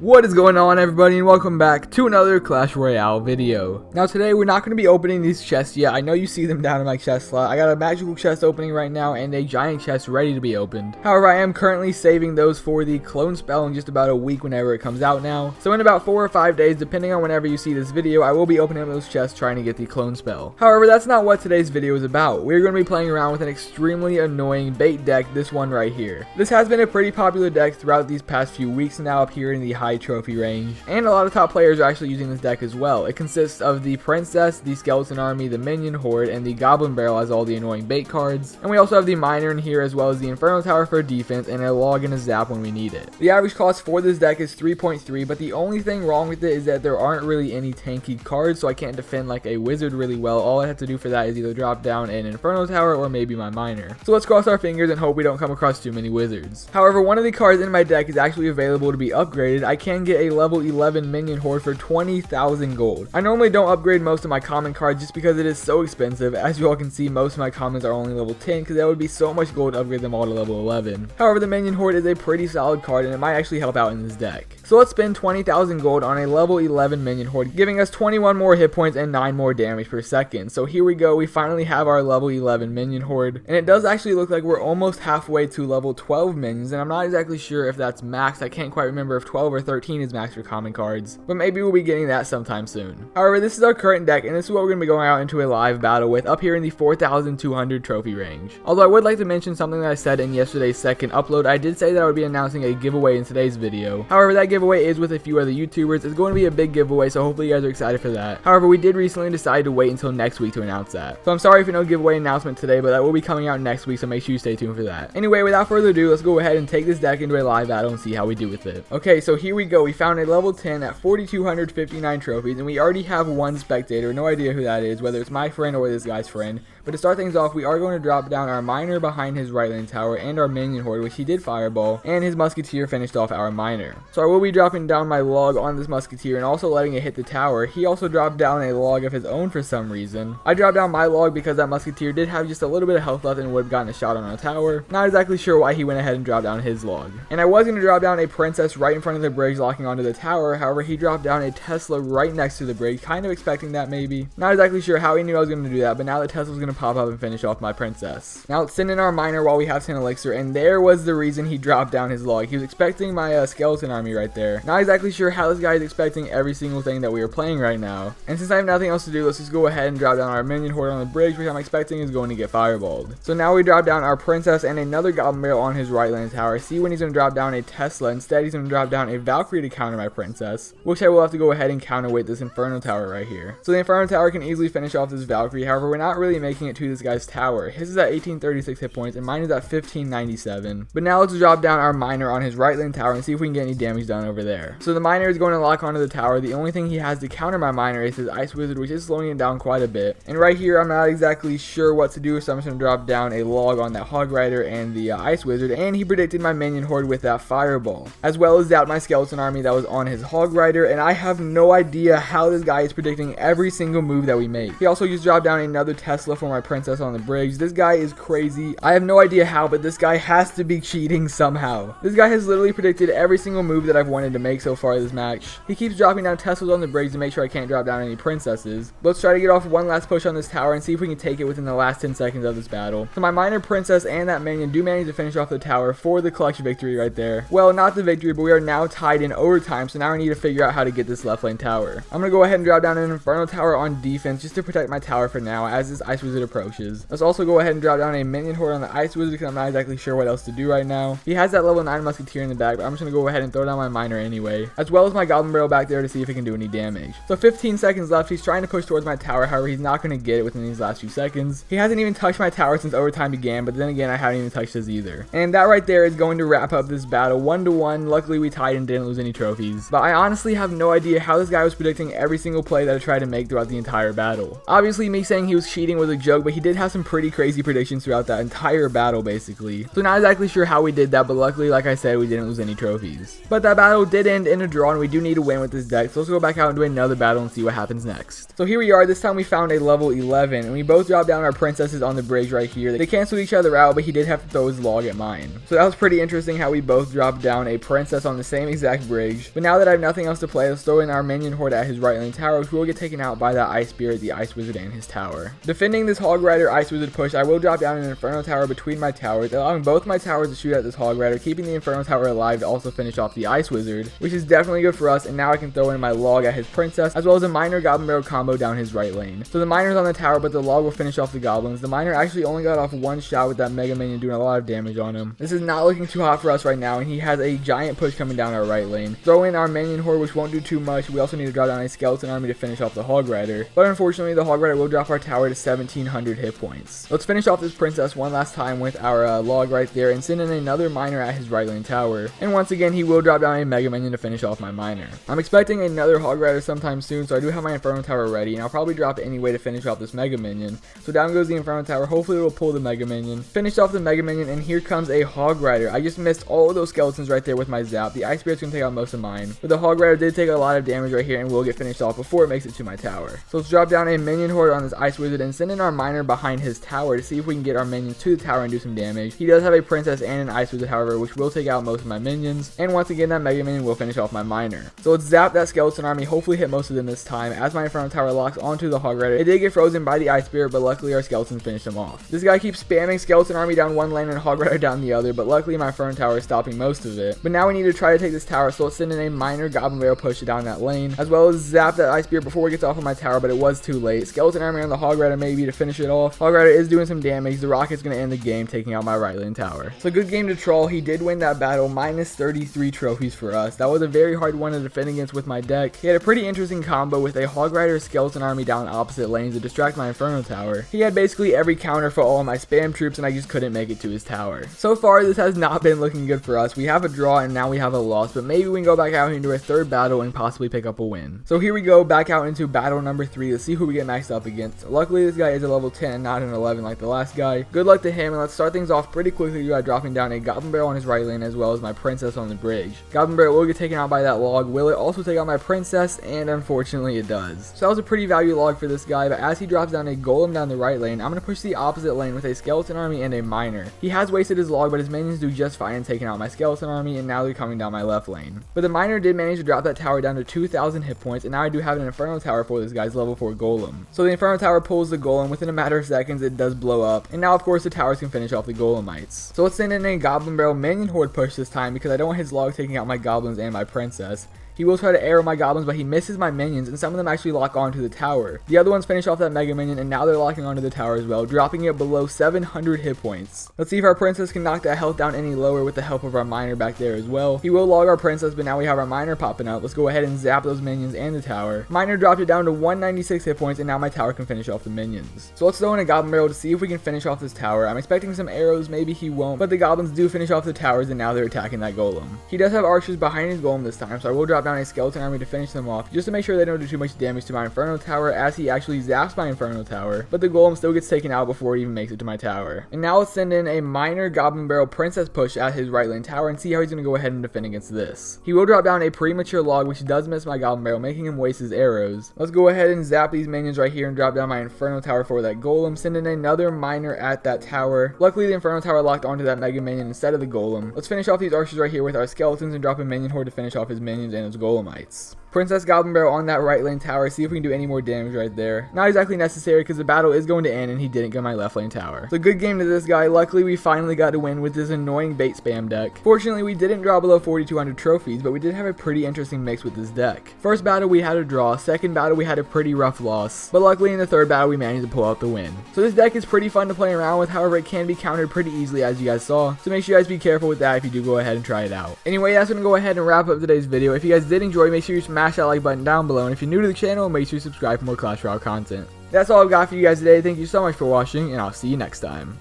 What is going on, everybody, and welcome back to another Clash Royale video. Now today we're not going to be opening these chests yet. I know you see them down in my chest slot. I got a magical chest opening right now and a giant chest ready to be opened. However, I am currently saving those for the clone spell in just about a week whenever it comes out now. So in about 4 or 5 days, depending on whenever you see this video, I will be opening up those chests trying to get the clone spell. However, that's not what today's video is about. We're going to be playing around with an extremely annoying bait deck, this one right here. This has been a pretty popular deck throughout these past few weeks now up here in the high trophy range, and a lot of top players are actually using this deck as well. It consists of the princess, the skeleton army, the minion horde, and the goblin barrel as all the annoying bait cards. And we also have the miner in here, as well as the inferno tower for defense and a log and a zap when we need it. The average cost for this deck is 3.3, but the only thing wrong with it is that there aren't really any tanky cards, so I can't defend like a wizard really well. All I have to do for that is either drop down an inferno tower or maybe my miner. So let's cross our fingers and hope we don't come across too many wizards. However, one of the cards in my deck is actually available to be upgraded. I can get a level 11 minion horde for 20,000 gold. I normally don't upgrade most of my common cards just because it is so expensive. As you all can see, most of my commons are only level 10 because that would be so much gold to upgrade them all to level 11. However, the minion horde is a pretty solid card and it might actually help out in this deck. So let's spend 20,000 gold on a level 11 minion horde, giving us 21 more hit points and 9 more damage per second. So here we go, we finally have our level 11 minion horde, and it does actually look like we're almost halfway to level 12 minions, and I'm not exactly sure if that's max. I can't quite remember if 12 or 13 is max for common cards, but maybe we'll be getting that sometime soon. However, this is our current deck, and this is what we're going to be going out into a live battle with up here in the 4,200 trophy range. Although I would like to mention something that I said in yesterday's second upload. I did say that I would be announcing a giveaway in today's video. However, that giveaway is with a few other YouTubers. It's going to be a big giveaway, so hopefully you guys are excited for that. However, we did recently decide to wait until next week to announce that. So I'm sorry for no giveaway announcement today, but that will be coming out next week, so make sure you stay tuned for that. Anyway, without further ado, let's go ahead and take this deck into a live battle and see how we do with it. Okay, so here we go. We found a level 10 at 4,259 trophies, and we already have one spectator. No idea who that is, whether it's my friend or this guy's friend. But to start things off, we are going to drop down our miner behind his right lane tower and our minion horde, which he did fireball, and his musketeer finished off our miner. So I will be dropping down my log on this musketeer and also letting it hit the tower. He also dropped down a log of his own for some reason. I dropped down my log because that musketeer did have just a little bit of health left and would have gotten a shot on our tower. Not exactly sure why he went ahead and dropped down his log. And I was going to drop down a princess right in front of the bridge locking onto the tower. However, he dropped down a Tesla right next to the bridge, kind of expecting that maybe. Not exactly sure how he knew I was going to do that, but now the Tesla was going to pop up and finish off my princess. Now let's send in our miner while we have 10 elixir, and there was the reason he dropped down his log. He was expecting my skeleton army right there. Not exactly sure how this guy is expecting every single thing that we are playing right now. And since I have nothing else to do, let's just go ahead and drop down our minion horde on the bridge, which I'm expecting is going to get fireballed. So now we drop down our princess and another goblin barrel on his right lane tower. See when he's going to drop down a Tesla. Instead, he's going to drop down a Valkyrie to counter my princess, which I will have to go ahead and counter with this inferno tower right here. So the inferno tower can easily finish off this Valkyrie. However, we're not really making it to this guy's tower. His is at 1836 hit points and mine is at 1597. But now let's drop down our miner on his right lane tower and see if we can get any damage done over there. So the miner is going to lock onto the tower. The only thing he has to counter my miner is his ice wizard, which is slowing it down quite a bit. And right here, I'm not exactly sure what to do, so I'm just going to drop down a log on that hog rider and the ice wizard. And he predicted my minion horde with that fireball, as well as that my skeleton army that was on his hog rider. And I have no idea how this guy is predicting every single move that we make. He also just dropped down another Tesla for my princess on the bridge. This guy is crazy. I have no idea how, but this guy has to be cheating somehow. This guy has literally predicted every single move that I've wanted to make so far this match. He keeps dropping down Teslas on the bridge to make sure I can't drop down any princesses. Let's try to get off one last push on this tower and see if we can take it within the last 10 seconds of this battle. So my miner, princess, and that minion do manage to finish off the tower for the clutch victory right there. Well, not the victory, but we are now tied in overtime, so now I need to figure out how to get this left lane tower. I'm going to go ahead and drop down an inferno tower on defense just to protect my tower for now as this ice wizard approaches. Let's also go ahead and drop down a minion horde on the ice wizard because I'm not exactly sure what else to do right now. He has that level 9 musketeer in the back, but I'm just going to go ahead and throw down my miner anyway, as well as my goblin barrel back there to see if it can do any damage. So 15 seconds left. He's trying to push towards my tower. However, he's not going to get it within these last few seconds. He hasn't even touched my tower since overtime began, but then again, I haven't even touched his either. And that right there is going to wrap up this battle 1-1. Luckily, we tied and didn't lose any trophies. But I honestly have no idea how this guy was predicting every single play that I tried to make throughout the entire battle. Obviously, me saying he was cheating was a joke, but he did have some pretty crazy predictions throughout that entire battle, basically. So not exactly sure how we did that, but luckily, like I said, we didn't lose any trophies. But that battle did end in a draw, and we do need to win with this deck. So let's go back out and do another battle and see what happens next. So here we are. This time we found a level 11, and we both dropped down our princesses on the bridge right here. They canceled each other out, but he did have to throw his log at mine. So that was pretty interesting how we both dropped down a princess on the same exact exact bridge. But now that I have nothing else to play, let's throw in our minion horde at his right lane tower, which will get taken out by that Ice Spirit, the Ice Wizard, and his tower. Defending this Hog Rider Ice Wizard push, I will drop down an Inferno Tower between my towers, allowing both my towers to shoot at this Hog Rider, keeping the Inferno Tower alive to also finish off the Ice Wizard, which is definitely good for us. And now I can throw in my Log at his Princess, as well as a Miner Goblin Barrel combo down his right lane. So the Miner's on the tower, but the Log will finish off the Goblins. The Miner actually only got off one shot with that Mega Minion doing a lot of damage on him. This is not looking too hot for us right now, and he has a giant push coming down our right lane. Throw in our Minion Horde, which won't do too much. We also need to drop down a Skeleton Army to finish off the Hog Rider, but unfortunately the Hog Rider will drop our tower to 1700 hit points. Let's finish off this Princess one last time with our Log right there and send in another Miner at his right lane tower, and once again he will drop down a Mega Minion to finish off my Miner. I'm expecting another Hog Rider sometime soon, so I do have my Inferno Tower ready, and I'll probably drop it anyway to finish off this Mega Minion. So down goes the Inferno Tower. Hopefully it will pull the Mega Minion. Finish off the Mega Minion, and here comes a Hog Rider. I just missed all of those skeletons right there with my zap. The Ice Spirit's gonna take out most of mine, but the Hog Rider did take a lot of damage right here and will get finished off before it makes it to my tower. So let's drop down a Minion Horde on this Ice Wizard and send in our Miner behind his tower to see if we can get our minions to the tower and do some damage. He does have a Princess and an Ice Wizard, however, which will take out most of my minions, and once again that Mega Minion will finish off my Miner. So let's zap that Skeleton Army, hopefully hit most of them this time. As my Inferno Tower locks onto the Hog Rider, it did get frozen by the Ice Spirit, but luckily our skeletons finished him off. This guy keeps spamming Skeleton Army down one lane and Hog Rider down the other, but luckily my Inferno Tower is stopping most of it. But now we need to try to take this tower, so let's send in a Miner Goblin Barrel push down that lane, as well as zap that Ice Spirit before it gets off of my tower, but it was too late. Skeleton Army on the Hog Rider maybe to finish it off. Hog Rider is doing some damage. The Rocket's going to end the game, taking out my right lane tower. So good game to Troll. He did win that battle, minus 33 trophies for us. That was a very hard one to defend against with my deck. He had a pretty interesting combo with a Hog Rider Skeleton Army down opposite lanes to distract my Inferno Tower. He had basically every counter for all of my spam troops, and I just couldn't make it to his tower. So far, this has not been looking good for us. We have a draw, and now we have a loss, but maybe we can go back out into a third battle and possibly pick up a win. So here we go, back out into battle number 3. Let's see who we get maxed up against. Luckily, this guy is a level 10, not an 11 like the last guy. Good luck to him, and let's start things off pretty quickly by dropping down a Goblin Barrel on his right lane, as well as my Princess on the bridge. Goblin Barrel will get taken out by that Log. Will it also take out my Princess? And unfortunately it does. So that was a pretty value Log for this guy, but as he drops down a Golem down the right lane, I'm going to push the opposite lane with a Skeleton Army and a Miner. He has wasted his Log, but his minions do just fine in taking out my Skeleton Army, and now they're coming down my left lane. But the Miner did manage to drop that tower down to 2,000 hit points, and now I do have an Inferno Tower for this guy's level 4 Golem. So the Inferno Tower pulls the Golem. Within a matter of seconds it does blow up, and now of course the towers can finish off the Golemites. So let's send in a Goblin Barrel Minion Horde push this time, because I don't want his Log taking out my Goblins and my Princess. He will try to arrow my Goblins, but he misses my minions, and some of them actually lock onto the tower. The other ones finish off that Mega Minion, and now they're locking onto the tower as well, dropping it below 700 hit points. Let's see if our Princess can knock that health down any lower with the help of our Miner back there as well. He will log our Princess, but now we have our Miner popping up. Let's go ahead and zap those minions and the tower. Miner dropped it down to 196 hit points, and now my tower can finish off the minions. So let's throw in a Goblin Barrel to see if we can finish off this tower. I'm expecting some arrows, maybe he won't, but the Goblins do finish off the towers, and now they're attacking that Golem. He does have archers behind his Golem this time, so I will drop down a Skeleton Army to finish them off, just to make sure they don't do too much damage to my Inferno Tower, as he actually zaps my Inferno Tower, but the Golem still gets taken out before it even makes it to my tower. And now let's send in a Miner Goblin Barrel Princess push at his right lane tower and see how he's going to go ahead and defend against this. He will drop down a premature Log, which does miss my Goblin Barrel, making him waste his arrows. Let's go ahead and zap these minions right here and drop down my Inferno Tower for that Golem, send in another Miner at that tower. Luckily the Inferno Tower locked onto that Mega Minion instead of the Golem. Let's finish off these archers right here with our skeletons and drop a Minion Horde to finish off his minions and his Golemites. Princess Goblin Barrel on that right lane tower, see if we can do any more damage right there. Not exactly necessary because the battle is going to end and he didn't get my left lane tower. So good game to this guy. Luckily we finally got to win with this annoying bait spam deck. Fortunately we didn't draw below 4,200 trophies, but we did have a pretty interesting mix with this deck. First battle we had a draw, second battle we had a pretty rough loss, but luckily in the third battle we managed to pull out the win. So this deck is pretty fun to play around with, however it can be countered pretty easily as you guys saw, so make sure you guys be careful with that if you do go ahead and try it out. Anyway, that's going to go ahead and wrap up today's video. If you guys did enjoy, make sure you smash that like button down below, and if you're new to the channel, make sure you subscribe for more Clash Royale content. That's all I've got for you guys today. Thank you so much for watching, and I'll see you next time.